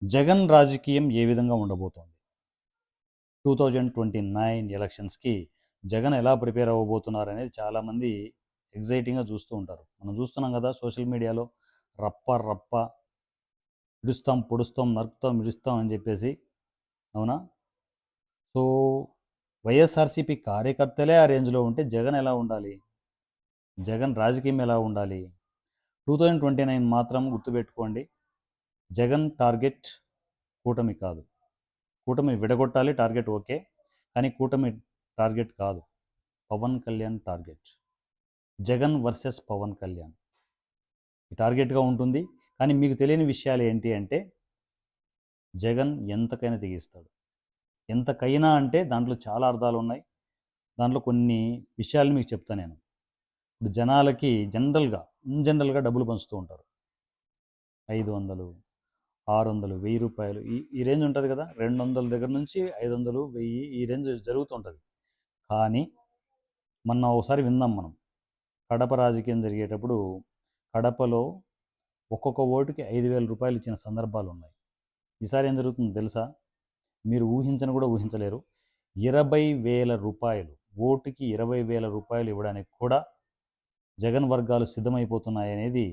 జగన్ రాజకీయం ఏ విధంగా ఉండబోతోంది? 2029 ఎలక్షన్స్‌కి జగన్ ఎలా ప్రిపేర్ అవ్వబోతున్నారనేది చాలామంది ఎక్సైటింగ్‌గా చూస్తూ ఉంటారు. మనం చూస్తున్నాం కదా! సోషల్ మీడియాలో రప్ప రప్ప ఇడుస్తాం, పొడుస్తాం, నరుకుతాం, ఇడుస్తాం అని చెప్పేసి. అవునా? సో, వైఎస్ఆర్‌సీపీ కార్యకర్తలే ఆ రేంజ్‌లో ఉంటే జగన్ ఎలా ఉండాలి? జగన్ రాజకీయం ఎలా ఉండాలి? 2029 మాత్రం గుర్తుపెట్టుకోండి. జగన్ టార్గెట్ కూటమి కాదు. కూటమిని విడగొట్టాలి టార్గెట్ ఓకే. కానీ కూటమి టార్గెట్ కాదు. పవన్ కళ్యాణ్ టార్గెట్. జగన్ వర్సెస్ పవన్ కళ్యాణ్. ఈ టార్గెట్‌గా ఉంటుంది. కానీ మీకు తెలియని విషయాలు ఏంటి అంటే, జగన్ ఎంతకైనా తెగిస్తాడు. ఎంతకైనా అంటే దాంట్లో చాలా అర్థాలున్నాయి. దాంట్లో కొన్ని విషయాలు మీకు చెప్తా నేను. ఇప్పుడు జనాలకి ఇన్ జనరల్‌గా డబ్బులు పంచుతూ ఉంటారు. 500, 600, రూ. 1000 ఈ రేంజ్ ఉంటది కదా! 200 దగ్గర నుంచి 500, 1000 ఈ రేంజ్ జరుగుతూ ఉంటది. కానీ మొన్న ఒకసారి విందాం మనం. కడప రాజకీయం జరిగేటప్పుడు కడపలో ఒక్కొక్క ఓటుకి రూ. 5,000 ఇచ్చిన సందర్భాలున్నాయి. ఈసారి ఏం జరుగుతుందో తెలుసా? మీరు ఊహించను కూడా ఊహించలేరు. రూ. 20,000 ఓటుకి రూ. 20,000 ఇవ్వడానికి కూడా జగన్ వర్గాలు సిద్ధమైపోతున్నాయనేది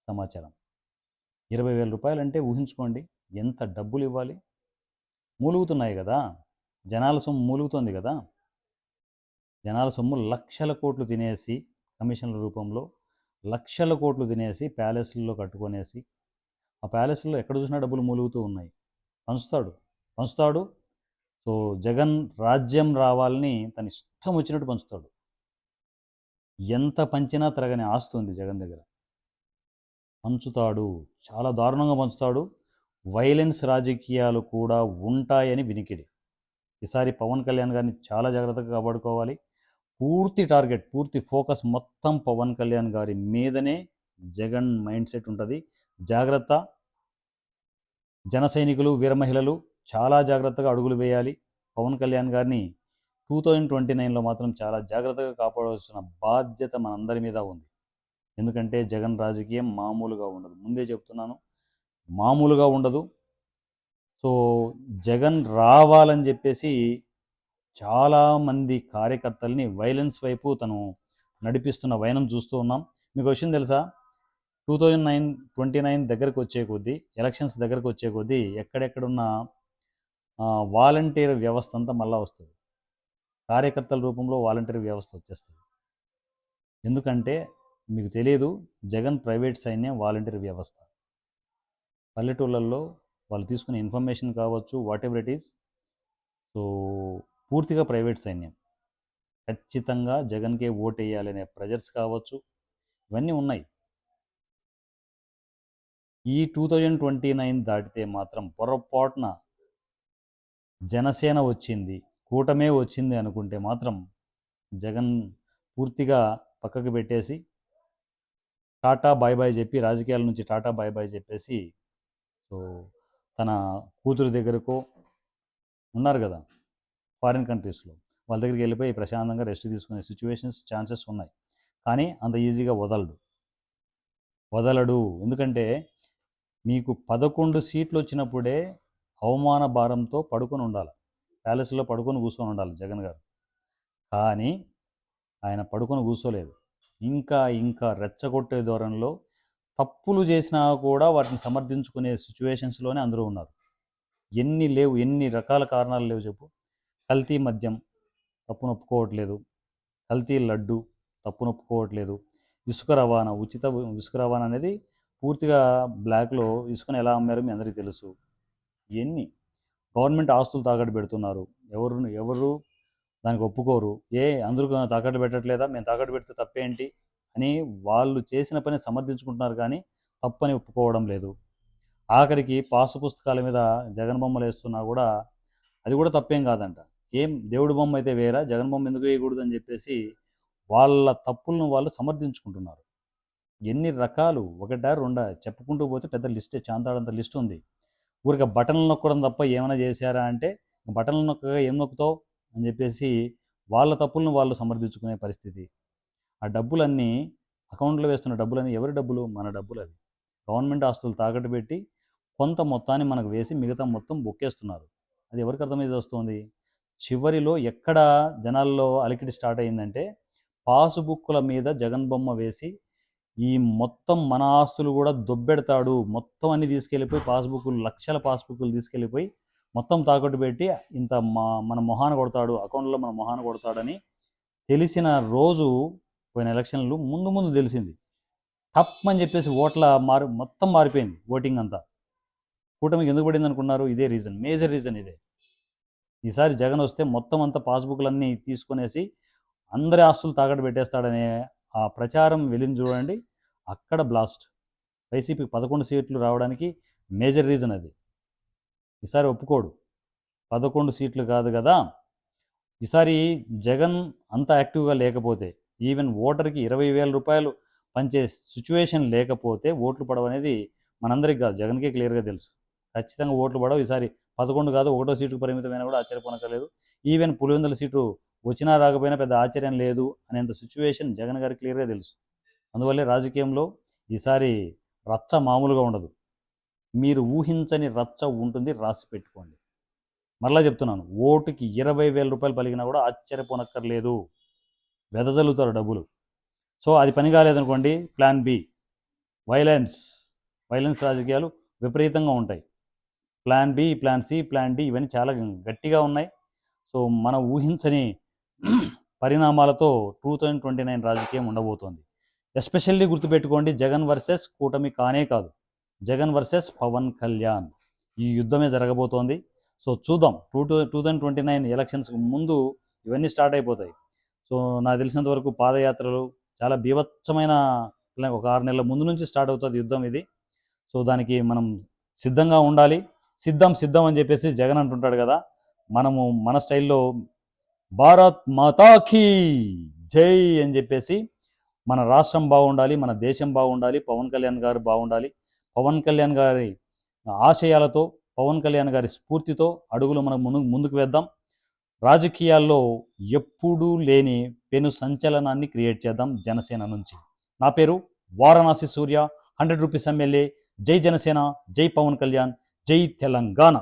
సమాచారం. రూ. 20,000 అంటే ఊహించుకోండి ఎంత డబ్బులు ఇవ్వాలి? మూలుగుతున్నాయి కదా! జనాల సొమ్ము మూలుగుతోంది కదా! జనాల సొమ్ము లక్షల కోట్లు తినేసి కమిషన్ల రూపంలో లక్షల కోట్లు తినేసి ప్యాలెస్‌ల్లో కట్టుకొనేసి ఆ ప్యాలెస్‌లో ఎక్కడ చూసినా డబ్బులు మూలుగుతూ ఉన్నాయి. పంచుతాడు. పంచుతాడు. సో, జగన్ రాజ్యం రావాలని తన ఇష్టం వచ్చినట్టు పంచుతాడు. ఎంత పంచినా తరగని ఆస్తి ఉంది జగన్ దగ్గర. పంచుతాడు. చాలా దారుణంగా పంచుతాడు. వైలెన్స్ రాజకీయాలు కూడా ఉంటాయని వినికిడి. ఈసారి పవన్ కళ్యాణ్ గారిని చాలా జాగ్రత్తగా కాపాడుకోవాలి. పూర్తి టార్గెట్, పూర్తి ఫోకస్ మొత్తం పవన్ కళ్యాణ్ గారి మీదనే జగన్ మైండ్ సెట్ ఉంటది. జాగ్రత్త. జన సైనికులు, వీర మహిళలు చాలా జాగ్రత్తగా అడుగులు వేయాలి. పవన్ కళ్యాణ్ గారిని 2029లో మాత్రం చాలా జాగ్రత్తగా కాపాడవలసిన బాధ్యత మనందరి మీద ఉంది. ఎందుకంటే జగన్ రాజకీయం మామూలుగా ఉండదు. ముందే చెప్తున్నాను. మామూలుగా ఉండదు. సో, జగన్ రావాలని చెప్పేసి చాలామంది కార్యకర్తల్ని వైలెన్స్ వైపు తను నడిపిస్తున్న వైనం చూస్తూ ఉన్నాం. మీకు విషయం తెలుసా? 2029 దగ్గరకు వచ్చే కొద్దీ, ఎలక్షన్స్ దగ్గరకు వచ్చే కొద్దీ ఎక్కడెక్కడున్న వాలంటీర్ వ్యవస్థ అంతా మళ్ళా వస్తుంది. కార్యకర్తల రూపంలో వాలంటీర్ వ్యవస్థ వచ్చేస్తుంది. ఎందుకంటే మీకు తెలియదు, జగన్ ప్రైవేట్ సైన్యం వాలంటీర్ వ్యవస్థ. పల్లెటూళ్ళల్లో వాళ్ళు తీసుకునే ఇన్ఫర్మేషన్ కావచ్చు, what ever it is. So, పూర్తిగా ప్రైవేట్ సైన్యం. ఖచ్చితంగా జగన్కే ఓటు వేయాలనే ప్రెజర్స్ కావచ్చు, ఇవన్నీ ఉన్నాయి. ఈ 2029 దాటితే మాత్రం పొరపాటున జనసేన వచ్చింది, కూటమే వచ్చింది అనుకుంటే మాత్రం జగన్ పూర్తిగా పక్కకు పెట్టేసి టాటా బాయ్ బాయ్ చెప్పి, రాజకీయాల నుంచి టాటా బాయ్ బాయ్ చెప్పేసి, సో, తన కూతురు దగ్గరకో ఉన్నారు కదా ఫారిన్ కంట్రీస్లో, వాళ్ళ దగ్గరికి వెళ్ళిపోయి ప్రశాంతంగా రెస్ట్ తీసుకునే సిచ్యువేషన్స్, ఛాన్సెస్ ఉన్నాయి. కానీ అంత ఈజీగా వదలడు. ఎందుకంటే మీకు 11 సీట్లు వచ్చినప్పుడే అవమాన భారంతో పడుకొని ఉండాలి. ప్యాలెస్లో పడుకొని కూర్చొని ఉండాలి జగన్ గారు. కానీ ఆయన పడుకొని కూర్చోలేదు. ఇంకా రెచ్చగొట్టే ధోరణిలో తప్పులు చేసినా కూడా వాటిని సమర్థించుకునే సిచ్యువేషన్స్లోనే అందరూ ఉన్నారు. ఎన్ని రకాల కారణాలు లేవు చెప్పు. కల్తీ మద్యం తప్పునొప్పుకోవట్లేదు. కల్తీ లడ్డు తప్పునొప్పుకోవట్లేదు. ఉచిత ఇసుక రవాణా అనేది పూర్తిగా బ్లాక్లో ఇసుకను ఎలా అమ్మారో మీ అందరికీ తెలుసు. ఇవన్నీ గవర్నమెంట్ ఆస్తులు తాకట్టు పెడుతున్నారు. ఎవరు దానికి ఒప్పుకోరు. అందరూ తాకట్టు పెట్టట్లేదా, మేము తాకట్టు పెడితే తప్పేంటి అని వాళ్ళు చేసిన పని సమర్థించుకుంటున్నారు. కానీ తప్పని ఒప్పుకోవడం లేదు. ఆఖరికి పాసు పుస్తకాల మీద జగన్ బొమ్మలు వేస్తున్నా కూడా అది కూడా తప్పేం కాదంట. దేవుడి బొమ్మ అయితే వేరా, జగన్ బొమ్మ ఎందుకు వేయకూడదు అని చెప్పేసి వాళ్ళ తప్పులను వాళ్ళు సమర్థించుకుంటున్నారు. ఎన్ని రకాలు, ఒకటా రెండా చెప్పుకుంటూ పోతే పెద్ద లిస్టే, చాంతాడంత లిస్ట్ ఉంది. ఊరికే బటన్లు నొక్కడం తప్ప ఏమైనా చేశారా అంటే, బటన్లు నొక్కగా ఏం నొక్కుతావు అని చెప్పేసి వాళ్ళ తప్పులను వాళ్ళు సమర్థించుకునే పరిస్థితి. ఆ డబ్బులన్నీ, అకౌంట్లో వేస్తున్న డబ్బులన్నీ ఎవరి డబ్బులు? మన డబ్బులు అవి. గవర్నమెంట్ ఆస్తులు తాకట్టు పెట్టి కొంత మొత్తాన్ని మనకు వేసి మిగతా మొత్తం బొక్కేస్తున్నారు. అది ఎవరికి అర్థమైంది వస్తుంది? చివరిలో ఎక్కడ జనాల్లో అలికిడి స్టార్ట్ అయిందంటే, పాసుబుక్కుల మీద జగన్ బొమ్మ వేసి ఈ మొత్తం మన ఆస్తులు కూడా దొబ్బెడతాడు, మొత్తం అన్ని తీసుకెళ్ళిపోయి పాస్బుక్లు, లక్షల పాస్బుక్లు తీసుకెళ్ళిపోయి మొత్తం తాకట్టు పెట్టి ఇంత మన మొహాన కొడతాడు, అకౌంట్లో మన మొహాన కొడతాడని తెలిసిన రోజు పోయిన ఎలక్షన్లు ముందు ముందు తెలిసింది. టప్ అని చెప్పేసి మొత్తం మారిపోయింది ఓటింగ్ అంతా. కూటమికి ఎందుకు పడింది అనుకున్నారు? ఇదే రీజన్, మేజర్ రీజన్ ఇదే. ఈసారి జగన్ వస్తే మొత్తం అంతా పాస్బుక్లన్నీ తీసుకునేసి అందరి ఆస్తులు తాకట్టు పెట్టేస్తాడనే ఆ ప్రచారం వెళ్ళింది చూడండి, అక్కడ బ్లాస్ట్. వైసీపీకి 11 సీట్లు రావడానికి మేజర్ రీజన్ అది. ఈసారి ఒప్పుకోడు, 11 సీట్లు కాదు కదా. ఈసారి జగన్ అంత యాక్టివ్గా లేకపోతే, ఈవెన్ ఓటర్కి 20,000 రూపాయలు పంచే సిచ్యువేషన్ లేకపోతే ఓట్లు పడవనేది మనందరికీ కాదు, జగన్కే క్లియర్గా తెలుసు. ఖచ్చితంగా ఓట్లు పడవు. ఈసారి 11 కాదు, 1 సీటుకు పరిమితమైన కూడా ఆశ్చర్యపోనక్కర్లేదు. ఈవెన్ పులివెందుల సీటు వచ్చినా రాకపోయినా పెద్ద ఆశ్చర్యం లేదు అనేంత సిచ్యువేషన్ జగన్ గారికి క్లియర్గా తెలుసు. అందువల్లే రాజకీయంలో ఈసారి రచ్చ మామూలుగా ఉండదు. మీరు ఊహించని రచ్చ ఉంటుంది, రాసి పెట్టుకోండి. మరలా చెప్తున్నాను, ఓటుకి 20,000 రూపాయలు పలిగినా కూడా ఆశ్చర్యపోనక్కర్లేదు, వెదజల్లుతారు డబ్బులు. సో అది పని కాలేదనుకోండి, ప్లాన్ బి, వైలెన్స్ రాజకీయాలు విపరీతంగా ఉంటాయి. Plan B, plan C, plan D ఇవన్నీ చాలా గట్టిగా ఉన్నాయి. సో మనం ఊహించని పరిణామాలతో 2029 రాజకీయం ఉండబోతోంది. ఎస్పెషల్లీ గుర్తుపెట్టుకోండి, జగన్ వర్సెస్ కూటమి కానే కాదు, జగన్ వర్సెస్ పవన్ కళ్యాణ్, ఈ యుద్ధమే జరగబోతోంది. సో చూద్దాం, 2029 ఎలక్షన్స్కి ముందు ఇవన్నీ స్టార్ట్ అయిపోతాయి. సో నాకు తెలిసినంత వరకు పాదయాత్రలు చాలా బీభత్సమైన, ఒక 6 నెలల ముందు నుంచి స్టార్ట్ అవుతుంది యుద్ధం ఇది. సో దానికి మనం సిద్ధంగా ఉండాలి. సిద్ధం అని చెప్పేసి జగన్ అంటుంటాడు కదా, మనము మన స్టైల్లో భారత్ మాతాకి జై అని చెప్పేసి మన రాష్ట్రం బాగుండాలి, మన దేశం బాగుండాలి, పవన్ కళ్యాణ్ గారు బాగుండాలి. పవన్ కళ్యాణ్ గారి ఆశయాలతో, పవన్ కళ్యాణ్ గారి స్ఫూర్తితో అడుగులు మనం ముందుకు వేద్దాం. రాజకీయాల్లో ఎప్పుడూ లేని పెను సంచలనాన్ని క్రియేట్ చేద్దాం జనసేన నుంచి. నా పేరు వారణాసి సూర్య, 100 రూపీస్ ఎమ్మెల్యే. జై జనసేన, జై పవన్ కళ్యాణ్, జై తెలంగాణ.